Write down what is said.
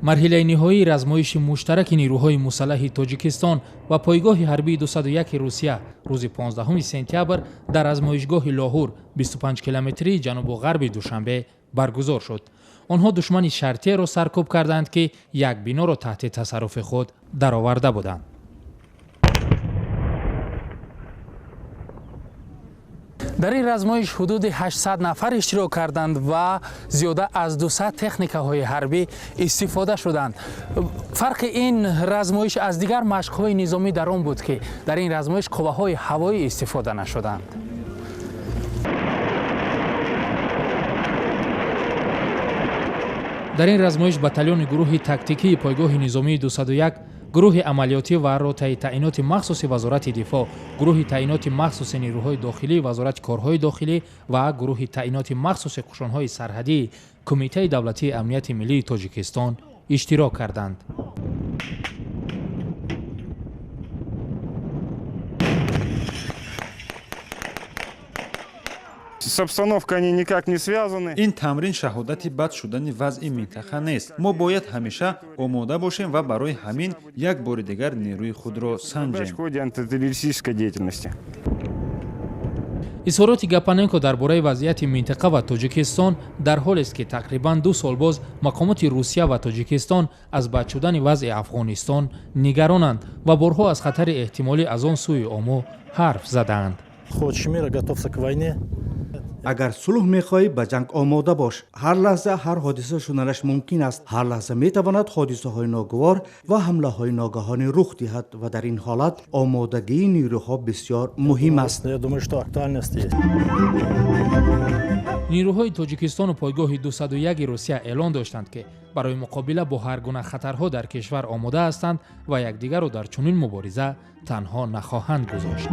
марҳилаи ниҳоии размоиши муштараки нируҳои мусаллаҳи тоҷикистон ва пойгоҳи ҳарбии 201 русия рӯзи 15 сентябр дар азмоишгоҳи лоҳур 25 километрии ҷанубу ғарби душанбе баргузор шуд. онҳо душмани шартиеро саркӯб карданд ки як биноро таҳти тасарруфи худ дароварда буданд. дар ин размоиш ҳудуди 800 нафар иштирок карданд ва зиёда аз 200 техникаҳои ҳарбӣ истифода шуданд. фарқи ин размоиш аз дигар машқҳои низомӣ дар он буд ки дар ин размоиш қувваҳои ҳавоӣ истифода нашуданд. дар ин размоиш батальёни гурӯҳи тактикии пойгоҳи низомии 201, гурӯҳи амалиётӣ ва ротаи таъиноти махсуси вазорати дифоъ, гурӯҳи таъиноти махсуси нирӯҳои дохилии вазорати корҳои дохилӣ ва гурӯҳи таъиноти махсуси қушонҳои сарҳадии кумитаи давлатии амнияти миллии тоҷикистон иштирок карданд. С обстановкой они никак не связаны. ин тамрин шаҳодати бад шудани вазъи минтақа нест. мо бояд ҳамеша омода бошем ва барои ҳамин як бори дигар нерӯи худро санҷем. В ходе антитеррористической деятельности. изҳороти гапаненко дар бораи вазъияти минтақа ва тоҷикистон дар ҳолест ки тақрибан 2 сол боз мақомоти русия ва тоҷикистон аз бад шудани вазъи афғонистон нигаронанд ва борҳо аз хатари эҳтимолӣ аз он сӯи омӯ ҳарф задаанд. агар сулҳ мехоҳӣ ба ҷанг омода бош. ҳар лаҳза ҳар ҳодиса шуданаш мумкин аст. ҳар лаҳза метавонад ҳодисаҳои ногувор ва ҳамлаҳои ногаҳонӣ рух диҳад ва дар ин ҳолат омодагии нирӯҳо бисёр муҳим аст. нирӯҳои тоҷикистону пойгоҳи 201 русия эълон доштанд ки барои муқобила бо ҳар гуна хатарҳо дар кишвар омода ҳастанд ва якдигарро дар чунин мубориза танҳо нахоҳанд гузошт.